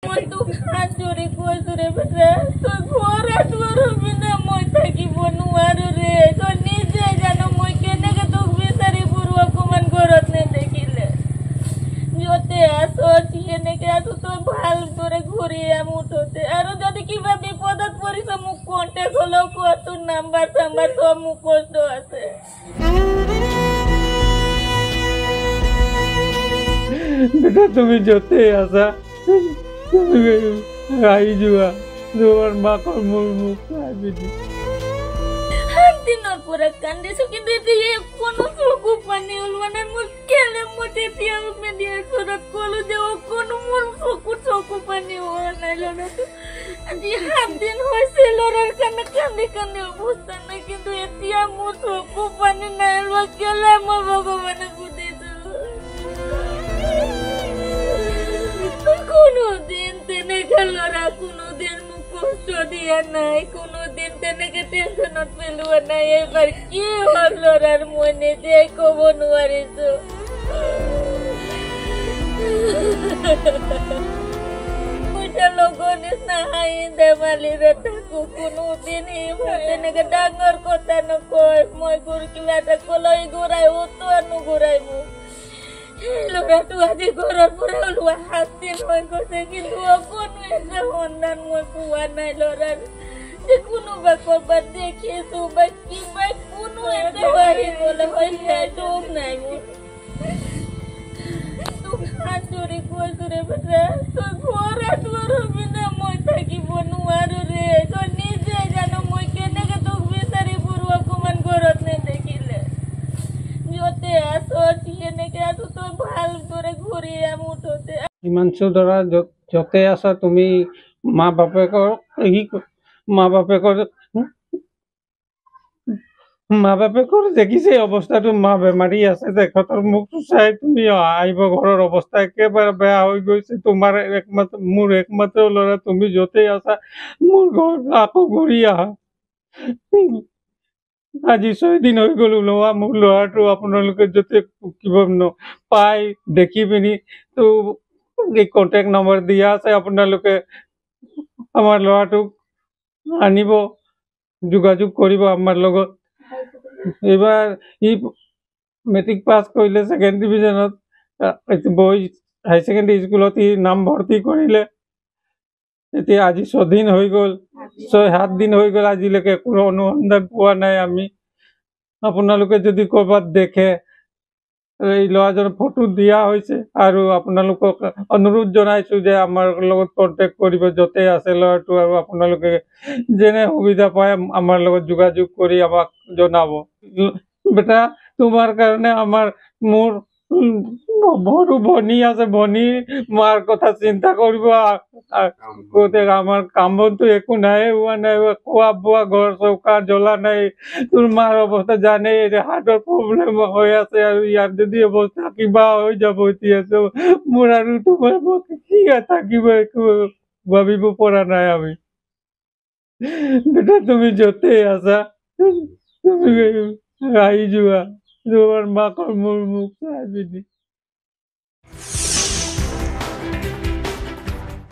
মই তোক হাত জোৰি কৈছো ৰে বেটা, তই ঘৰত বিনা মই থাকিব নোৱাৰো ৰে। তই নিজে জানো মই কেনেকে তোক বিচাৰি ফুৰো অকমান ঘৰত নেদেখিলে। যতে আছো এনেকে আছো, তই ভালদৰে ঘূৰি মুঠতে। আৰু যদি কিবা বিপদত পৰিছ মোক কণ্টেক্ট হলেও কোৱা, তোৰ নাম্বাৰ চাম্বাৰ সব মুখস্থ আছে। বেটা তুমি যতে আছা তুমি আহি যোৱা, তোমাৰ মাকৰ মোৰ মুখ চাইবিনি। দিনৰ পৰা কান্দিছো, কিন্তু এতিয়া কোনো চকু পানী ওলোৱা নাই। মোৰ কেলে মই তেতিয়া মেডিয়াৰ ওচৰত কলো যে অকণো মোৰ চকু পানী হোৱা নাই। ল'ৰাটো আজি 7 দিন হৈছে, ল'ৰাৰ কাৰণে কান্দি কান্দি অৱস্থা নাই, কিন্তু এতিয়া মোৰ চকু পানী নাই ওলোৱা। কেলে মই ভগৱানক সুধিছো। কোনোদিন তেনেকে ল'ৰা কোনোদিন মোক কষ্ট দিয়া নাই, কোনোদিন তেনেকে টেনচনত পেলোৱা নাই। এইবাৰ কি হ'ল ল'ৰাৰ মই নিজে ক'ব নোৱাৰিছো। লগৰ নিচিনা হাঁহি ধেমালিৰে থাকো, কোনোদিন তেনেকে ডাঙৰ কথা নকয়। মই কিবা এটা কলৈ ঘূৰাই অতো নুঘূৰাই মোক। ল'ৰাটো আজি ঘৰৰ পৰা ওলোৱা 7 দিন হৈ গৈছে, কিন্তু অকণো এটা সন্ধান মই পোৱা নাই ল'ৰাৰ। যে কোনোবা ক'ৰবাত দেখিছো বা কিবা কোনো এটা বাঢ়ি গ'লে হয়, সেইটোও নাই মোৰ। তোক হাত জোৰি কৈছো ৰে বেটা, তই ঘৰত বিনা মই থাকিব নোৱাৰো ৰে। তই নিজে জানো মই কেনেকে তোক বিচাৰি ফুৰো অকমান ঘৰত নেদেখিলে। যতে আছো এনেকে আছো, তই ভালদৰে ঘূৰি মুঠতে। হিমাংশু ধৰা যতে আছা তুমি মা বাপেকৰ দেখিছে অৱস্থাটো। মা বেমাৰী আছে, তেখেতৰ মুখটো চাই তুমি আহিব। ঘৰৰ অৱস্থা একেবাৰে বেয়া হৈ গৈছে। মোৰ একমাত্ৰ ল'ৰা, তুমি যতে আছা মোৰ ঘৰত আকৌ ঘূৰি আহা। আজি 6 দিন হৈ গ'ল ওলোৱা। মোৰ ল'ৰাটো আপোনালোকে য'তে পাই দেখি পিনি তো কণ্টেক্ট নম্বৰ দিয়া আছে, আপোনালোকে আমাৰ ল'ৰাটোক আনিব, যোগাযোগ কৰিব আমাৰ লগত। এইবাৰ ই মেট্ৰিক পাছ কৰিলে 2nd ডিভিজনত, বইজ হাই ছেকেণ্ডেৰী স্কুলত ই নাম ভৰ্তি কৰিলে। এতিয়া আজি 6 দিন হৈ গ'ল, 6-7 দিন হৈ গ'ল, আজিলৈকে কোনো অনুসন্ধান পোৱা নাই আমি। আপোনালোকে যদি ক'ৰবাত দেখে, এই ল'ৰাজনৰ ফটো দিয়া হৈছে, আৰু আপোনালোকক অনুৰোধ জনাইছো যে আমাৰ লগত কণ্টেক্ট কৰিব য'তে আছে ল'ৰাটো, আৰু আপোনালোকে যেনে সুবিধা পায় আমাৰ লগত যোগাযোগ কৰি আমাক জনাব। বেটা তোমাৰ কাৰণে মোৰ সৰু ভনী আছে, ভনী মাৰ কথা চিন্তা কৰিব। আমাৰ কাম বনটো একো নাই, হোৱা নাই, খোৱা বোৱা ঘৰ চৌকা জ্বলা নাই। তোৰ মাৰ অৱস্থা জানেই, হাৰ্টৰ প্ৰব্লেম হৈ আছে, আৰু ইয়াৰ যদি অৱস্থা কিবা হৈ যাব এতিয়া মোৰ আৰু তোমাৰ কি থাকিব একো ভাবিব পৰা নাই আমি। বেটা তুমি য'তে আছা তুমি আহি যোৱা, তোমাৰ মাকৰ মোৰ মুখ চাইবিনি।